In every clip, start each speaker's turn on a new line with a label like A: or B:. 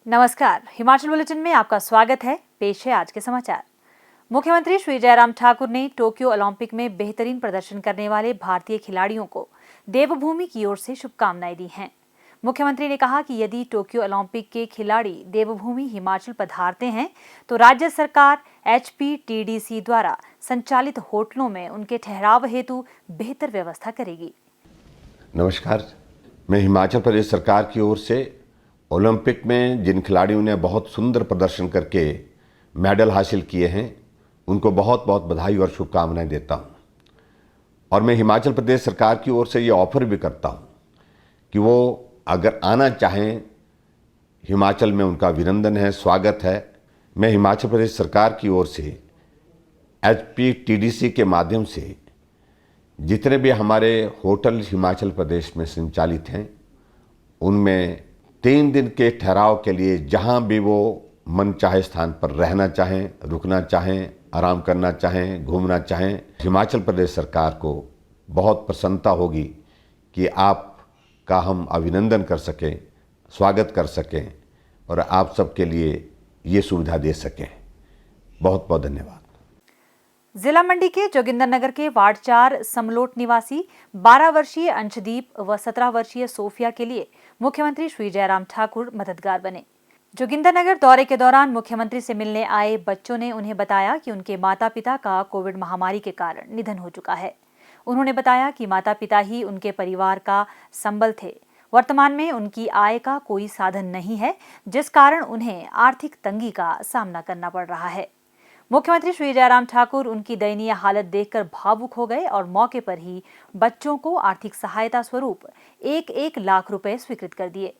A: नमस्कार, हिमाचल बुलेटिन में आपका स्वागत है। पेश है आज के समाचार। मुख्यमंत्री श्री जयराम ठाकुर ने टोक्यो ओलंपिक में बेहतरीन प्रदर्शन करने वाले भारतीय खिलाड़ियों को देवभूमि की ओर से शुभकामनाएं दी हैं। मुख्यमंत्री ने कहा कि यदि टोक्यो ओलंपिक के खिलाड़ी देवभूमि हिमाचल पधारते हैं तो राज्य सरकार HPTDC द्वारा संचालित होटलों में उनके ठहराव हेतु बेहतर व्यवस्था करेगी।
B: नमस्कार, मैं हिमाचल प्रदेश सरकार की ओर से ओलंपिक में जिन खिलाड़ियों ने बहुत सुंदर प्रदर्शन करके मेडल हासिल किए हैं उनको बहुत बहुत बधाई और शुभकामनाएं देता हूं। और मैं हिमाचल प्रदेश सरकार की ओर से ये ऑफ़र भी करता हूं कि वो अगर आना चाहें, हिमाचल में उनका अभिनंदन है, स्वागत है। मैं हिमाचल प्रदेश सरकार की ओर से HPTDC के माध्यम से जितने भी हमारे होटल हिमाचल प्रदेश में संचालित हैं उनमें 3 दिन के ठहराव के लिए जहां भी वो मन चाहे स्थान पर रहना चाहें, रुकना चाहें, आराम करना चाहें, घूमना चाहें, हिमाचल प्रदेश सरकार को बहुत प्रसन्नता होगी कि आपका हम अभिनंदन कर सकें, स्वागत कर सकें और आप सबके लिए ये सुविधा दे सकें। बहुत बहुत धन्यवाद।
A: जिला मंडी के जोगिंदरनगर के वार्ड 4 समलोट निवासी 12 वर्षीय अंशदीप व 17 वर्षीय सोफिया के लिए मुख्यमंत्री श्री जयराम ठाकुर मददगार बने। जोगिंदरनगर दौरे के दौरान मुख्यमंत्री से मिलने आए बच्चों ने उन्हें बताया कि उनके माता-पिता का कोविड महामारी के कारण निधन हो चुका है। उन्होंने बताया कि माता-पिता ही उनके परिवार का संबल थे। वर्तमान में उनकी आय का कोई साधन नहीं है, जिस कारण उन्हें आर्थिक तंगी का सामना करना पड़ रहा है। मुख्यमंत्री श्री जयराम ठाकुर उनकी दयनीय हालत देखकर भावुक हो गए और मौके पर ही बच्चों को आर्थिक सहायता स्वरूप 1-1 लाख रुपए स्वीकृत कर दिए।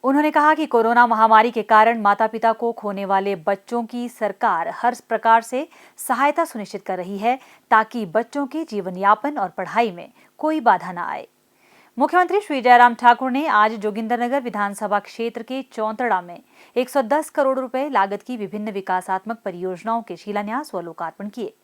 A: उन्होंने कहा कि कोरोना महामारी के कारण माता-पिता को खोने वाले बच्चों की सरकार हर प्रकार से सहायता सुनिश्चित कर रही है ताकि बच्चों के जीवन यापन और पढ़ाई में कोई बाधा न आए। मुख्यमंत्री श्री जयराम ठाकुर ने आज जोगिंदरनगर विधानसभा क्षेत्र के चौंतड़ा में 110 करोड़ रुपए लागत की विभिन्न विकासात्मक परियोजनाओं के शिलान्यास व लोकार्पण किए।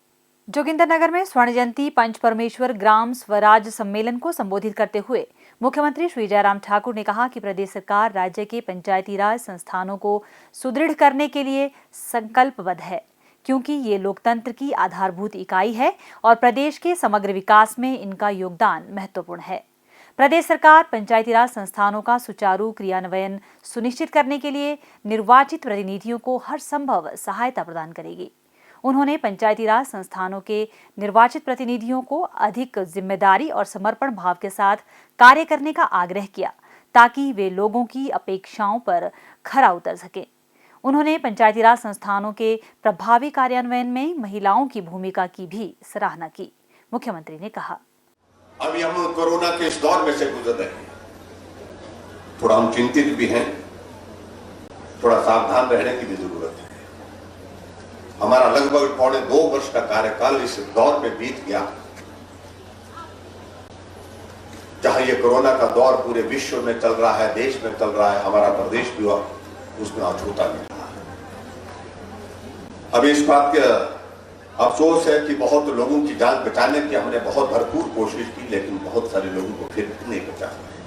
A: जोगिंदरनगर में स्वर्ण जयंती पंच परमेश्वर ग्राम स्वराज सम्मेलन को संबोधित करते हुए मुख्यमंत्री श्री जयराम ठाकुर ने कहा कि प्रदेश सरकार राज्य के पंचायती राज संस्थानों को सुदृढ़ करने के लिए संकल्पबद्ध है, क्योंकि ये लोकतंत्र की आधारभूत इकाई है और प्रदेश के समग्र विकास में इनका योगदान महत्वपूर्ण है। प्रदेश सरकार पंचायती राज संस्थानों का सुचारू क्रियान्वयन सुनिश्चित करने के लिए निर्वाचित प्रतिनिधियों को हर संभव सहायता प्रदान करेगी। उन्होंने पंचायती राज संस्थानों के निर्वाचित प्रतिनिधियों को अधिक जिम्मेदारी और समर्पण भाव के साथ कार्य करने का आग्रह किया ताकि वे लोगों की अपेक्षाओं पर खरा उतर सके। उन्होंने पंचायती राज संस्थानों के प्रभावी कार्यान्वयन में महिलाओं की भूमिका की भी सराहना की। मुख्यमंत्री ने कहा,
C: अभी हम कोरोना के इस दौर में से गुजर रहे हैं, थोड़ा हम चिंतित भी हैं, थोड़ा सावधान रहने की भी जरूरत है। हमारा लगभग 2.25 वर्ष का कार्यकाल इस दौर में बीत गया जहां ये कोरोना का दौर पूरे विश्व में चल रहा है, देश में चल रहा है, हमारा प्रदेश भी उसमें अछूता नहीं रहा है। अब इस बात का अफसोस है कि बहुत लोगों की जान बचाने की हमने बहुत भरपूर कोशिश की, लेकिन बहुत सारे लोगों को फिर नहीं बचा पाए।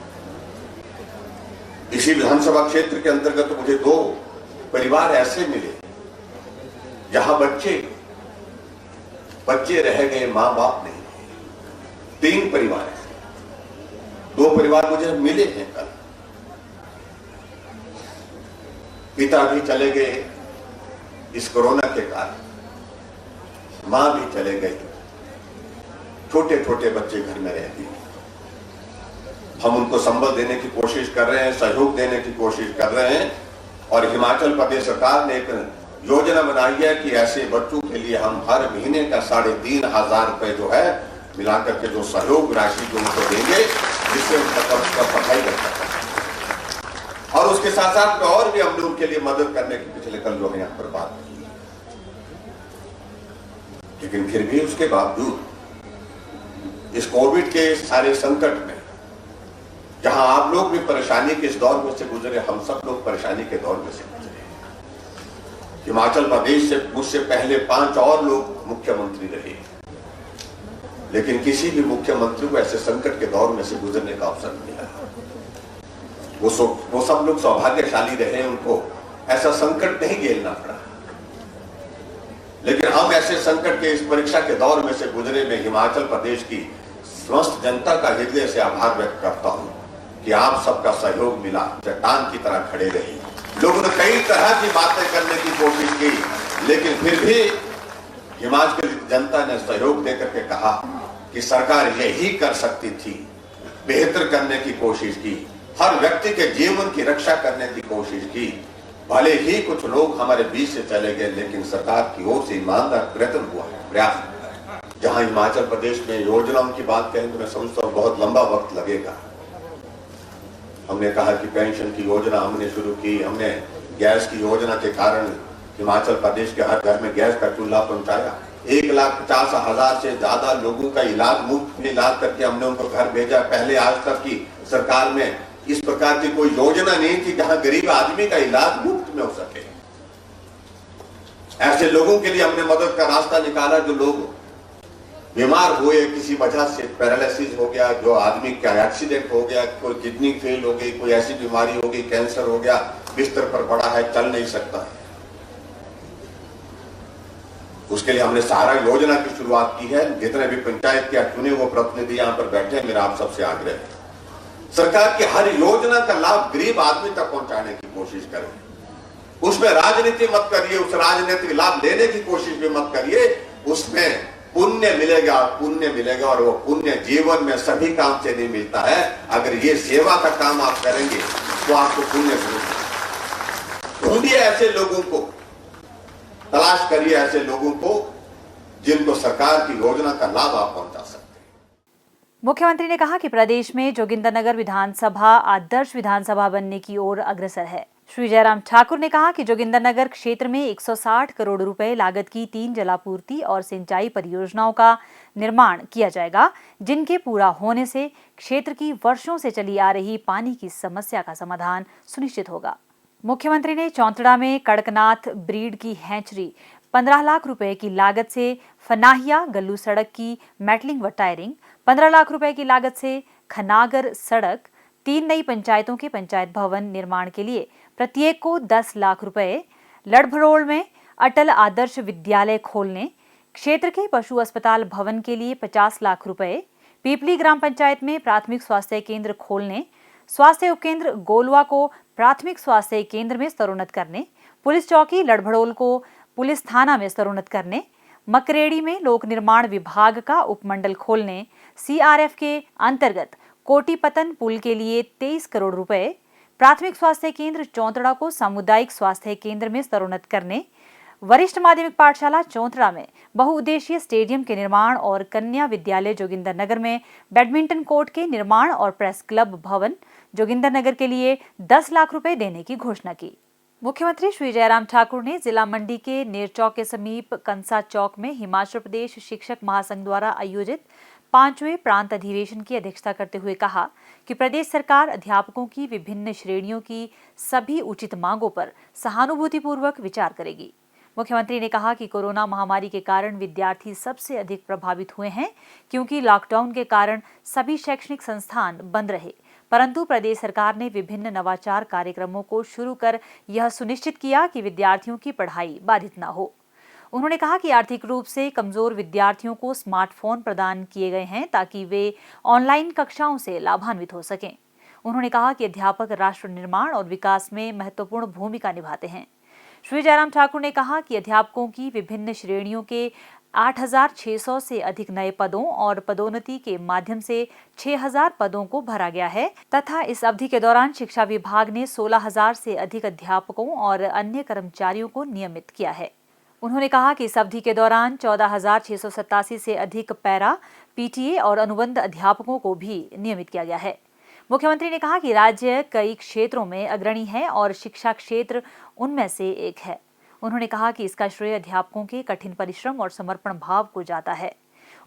C: इसी विधानसभा क्षेत्र के अंतर्गत तो मुझे 2 परिवार ऐसे मिले जहां बच्चे रह गए, मां बाप नहीं। 3 परिवार ऐसे, 2 परिवार मुझे मिले हैं कल। पिता भी चले गए इस कोरोना के कारण, मां भी चले गई, छोटे छोटे बच्चे घर में रह गए। हम उनको संबल देने की कोशिश कर रहे हैं, सहयोग देने की कोशिश कर रहे हैं और हिमाचल प्रदेश सरकार ने एक योजना बनाई है कि ऐसे बच्चों के लिए हम हर महीने का 3,500 रुपए जो है मिलाकर के जो सहयोग राशि जो उनको देंगे, जिससे उनका पढ़ाई कर सकें। और उसके साथ साथ में और भी हम लोग के लिए मदद करने की पिछले कल जो है यहाँ पर बात की। लेकिन फिर भी उसके बावजूद इस कोविड के सारे संकट में, जहां आप लोग भी परेशानी के इस दौर में से गुजरे, हम सब लोग परेशानी के दौर में से गुजरे। हिमाचल प्रदेश से मुझसे पहले 5 और लोग मुख्यमंत्री रहे, लेकिन किसी भी मुख्यमंत्री को ऐसे संकट के दौर में से गुजरने का अवसर नहीं मिला। वो सब लोग सौभाग्यशाली रहे, उनको ऐसा संकट नहीं झेलना पड़ा, लेकिन हम ऐसे संकट के इस परीक्षा के दौर में से गुजरे में हिमाचल प्रदेश की समस्त जनता का हृदय से आभार व्यक्त करता हूं कि आप सबका सहयोग मिला, चट्टान की तरह खड़े रही। लोगों ने कई तरह की बातें करने की कोशिश की, लेकिन फिर भी हिमाचल की जनता ने सहयोग देकर के कहा कि सरकार यही कर सकती थी, बेहतर करने की कोशिश की, हर व्यक्ति के जीवन की रक्षा करने की कोशिश की। भले ही कुछ लोग हमारे बीच से चले गए, लेकिन सरकार की ओर से ईमानदार प्रयत्न हुआ, प्रयास। जहां हिमाचल प्रदेश में योजनाओं की बात करें तो मैं समझता हूं बहुत लंबा वक्त लगेगा। हमने कहा कि पेंशन की योजना हमने शुरू की, हमने गैस की योजना के कारण हिमाचल प्रदेश के हर घर में गैस का चूल्हा पहुंचाया। 1,50,000 से ज्यादा लोगों का इलाज मुफ्त में इलाज करके हमने उनको घर भेजा। पहले आज तक की सरकार में इस प्रकार की कोई योजना नहीं थी जहां गरीब आदमी का इलाज मुफ्त में हो सके। ऐसे लोगों के लिए हमने मदद का रास्ता निकाला जो लोग बीमार हुए, किसी वजह से पैरालिसिस हो गया, जो आदमी का एक्सीडेंट हो गया, कोई किडनी फेल हो गई, कोई ऐसी बीमारी हो गई, कैंसर हो गया, बिस्तर पर पड़ा है, चल नहीं सकता है, उसके लिए हमने सहारा योजना की शुरुआत की है। जितने भी पंचायत के चुने वो प्रतिनिधि यहाँ पर बैठे हैं, मेरा आप सबसे आग्रह है सरकार की हर योजना का लाभ गरीब आदमी तक पहुंचाने की कोशिश करें। उसमें राजनीति मत करिए, उस राजनीतिक लाभ लेने की कोशिश भी मत करिए। उसमें पुण्य मिलेगा, पुण्य मिलेगा, और वो पुण्य जीवन में सभी काम से नहीं मिलता है। अगर ये सेवा का काम आप करेंगे तो आपको पुण्य मिलेगा। ढूंढिए ऐसे लोगों को, तलाश करिए ऐसे लोगों को जिनको सरकार की योजना का लाभ आप पहुंचा सकते हैं।
A: मुख्यमंत्री ने कहा कि प्रदेश में जोगिंदरनगर विधानसभा आदर्श विधानसभा बनने की ओर अग्रसर है। श्री जयराम ठाकुर ने कहा कि जोगिंदरनगर क्षेत्र में 160 करोड़ रुपए लागत की 3 जलापूर्ति और सिंचाई परियोजनाओं का निर्माण किया जाएगा, जिनके पूरा होने से क्षेत्र की वर्षों से चली आ रही पानी की समस्या का समाधान सुनिश्चित होगा। मुख्यमंत्री ने चौंतड़ा में कड़कनाथ ब्रीड की हैचरी 15 लाख रुपए की लागत से फनाहिया गल्लू सड़क की मेटलिंग व टायरिंग, 15 लाख रुपए की लागत से खनागर सड़क, 3 नई पंचायतों के पंचायत भवन निर्माण के लिए प्रत्येक को 10 लाख रुपए, लड़भड़ोल में अटल आदर्श विद्यालय खोलने, क्षेत्र के पशु अस्पताल भवन के लिए 50 लाख रुपए, पीपली ग्राम पंचायत में प्राथमिक स्वास्थ्य केंद्र खोलने, स्वास्थ्य उपकेंद्र गोलवा को प्राथमिक स्वास्थ्य केंद्र में स्तरोन्नत करने, पुलिस चौकी लड़भड़ोल को पुलिस थाना में स्तरोन्नत करने, मकरेड़ी में लोक निर्माण विभाग का उपमंडल खोलने, सीआरएफ के अंतर्गत कोटीपतन पुल के लिए 23 करोड़ रुपए, प्राथमिक स्वास्थ्य केंद्र चौंतड़ा को सामुदायिक स्वास्थ्य केंद्र में स्तरोन्नत करने, वरिष्ठ माध्यमिक पाठशाला चौंतड़ा में बहुउद्देशीय स्टेडियम के निर्माण और कन्या विद्यालय जोगिंदरनगर में बैडमिंटन कोर्ट के निर्माण और प्रेस क्लब भवन जोगिंदरनगर के लिए 10 लाख रुपए देने की घोषणा की। मुख्यमंत्री श्री जयराम ठाकुर ने जिला मंडी के नेरचौक के समीप कंसा चौक में हिमाचल प्रदेश शिक्षक महासंघ द्वारा आयोजित 5वें प्रांत अधिवेशन की अध्यक्षता करते हुए कहा कि प्रदेश सरकार अध्यापकों की विभिन्न श्रेणियों की सभी उचित मांगों पर सहानुभूतिपूर्वक विचार करेगी। मुख्यमंत्री ने कहा कि कोरोना महामारी के कारण विद्यार्थी सबसे अधिक प्रभावित हुए हैं, क्योंकि लॉकडाउन के कारण सभी शैक्षणिक संस्थान बंद रहे, परंतु प्रदेश सरकार ने विभिन्न नवाचार कार्यक्रमों को शुरू कर यह सुनिश्चित किया कि विद्यार्थियों की पढ़ाई बाधित न हो। उन्होंने कहा कि आर्थिक रूप से कमजोर विद्यार्थियों को स्मार्टफोन प्रदान किए गए हैं ताकि वे ऑनलाइन कक्षाओं से लाभान्वित हो सकें। उन्होंने कहा कि अध्यापक राष्ट्र निर्माण और विकास में महत्वपूर्ण भूमिका निभाते हैं। श्री जयराम ठाकुर ने कहा कि अध्यापकों की विभिन्न श्रेणियों के 8,600 से अधिक नए पदों और पदोन्नति के माध्यम से 6,000 पदों को भरा गया है तथा इस अवधि के दौरान शिक्षा विभाग ने 16,000 से अधिक अध्यापकों और अन्य कर्मचारियों को नियमित किया है। उन्होंने कहा कि इस अवधि के दौरान 14,687 से अधिक पैरा, पीटीए और अनुबंध अध्यापकों को भी नियमित किया गया है। मुख्यमंत्री ने कहा कि राज्य कई क्षेत्रों में अग्रणी है और शिक्षा क्षेत्र उनमें से एक है। उन्होंने कहा कि इसका श्रेय अध्यापकों के कठिन परिश्रम और समर्पण भाव को जाता है।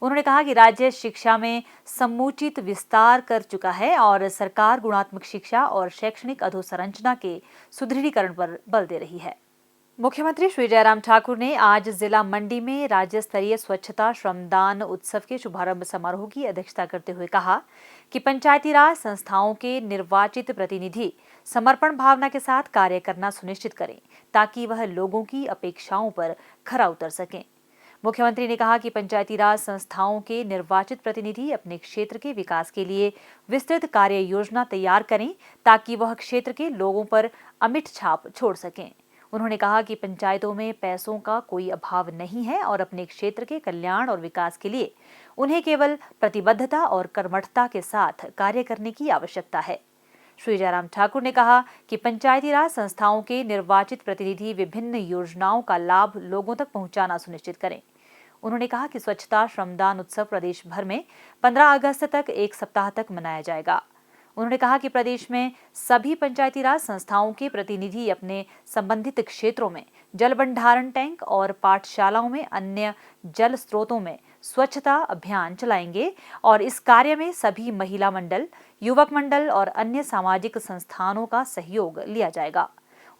A: उन्होंने कहा कि राज्य शिक्षा में समुचित विस्तार कर चुका है और सरकार गुणात्मक शिक्षा और शैक्षणिक अधोसंरचना के सुदृढ़ीकरण पर बल दे रही है। मुख्यमंत्री श्री जयराम ठाकुर ने आज जिला मंडी में राज्य स्तरीय स्वच्छता श्रमदान उत्सव के शुभारंभ समारोह की अध्यक्षता करते हुए कहा कि पंचायती राज संस्थाओं के निर्वाचित प्रतिनिधि समर्पण भावना के साथ कार्य करना सुनिश्चित करें ताकि वह लोगों की अपेक्षाओं पर खरा उतर सकें। मुख्यमंत्री ने कहा कि पंचायती राज संस्थाओं के निर्वाचित प्रतिनिधि अपने क्षेत्र के विकास के लिए विस्तृत कार्य योजना तैयार करें ताकि वह क्षेत्र के लोगों पर अमिट छाप छोड़ सकें। उन्होंने कहा कि पंचायतों में पैसों का कोई अभाव नहीं है और अपने क्षेत्र के कल्याण और विकास के लिए उन्हें केवल प्रतिबद्धता और कर्मठता के साथ कार्य करने की आवश्यकता है। श्री जयराम ठाकुर ने कहा कि पंचायती राज संस्थाओं के निर्वाचित प्रतिनिधि विभिन्न योजनाओं का लाभ लोगों तक पहुंचाना सुनिश्चित करें। उन्होंने कहा कि स्वच्छता श्रमदान उत्सव प्रदेश भर में 15 अगस्त तक एक सप्ताह तक मनाया जाएगा। उन्होंने कहा कि प्रदेश में सभी पंचायती राज संस्थाओं के प्रतिनिधि अपने संबंधित क्षेत्रों में जल भंडारण टैंक और पाठशालाओं में अन्य जल स्रोतों में स्वच्छता अभियान चलाएंगे और इस कार्य में सभी महिला मंडल, युवक मंडल और अन्य सामाजिक संस्थानों का सहयोग लिया जाएगा।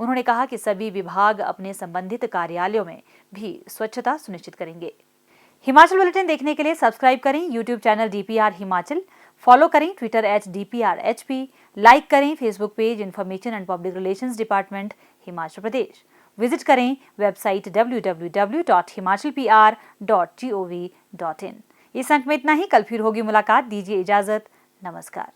A: उन्होंने कहा कि सभी विभाग अपने संबंधित कार्यालयों में भी स्वच्छता सुनिश्चित करेंगे। हिमाचल बुलेटिन देखने के लिए सब्सक्राइब करें YouTube channel DPR Himachal, follow करें ट्विटर @DPRHP, लाइक करें Facebook page information and public relations department Himachal Pradesh, visit करें वेबसाइट www.himachalpr.gov.in। इस अंक में इतना ही। कल फिर होगी मुलाकात। दीजिए इजाजत। नमस्कार।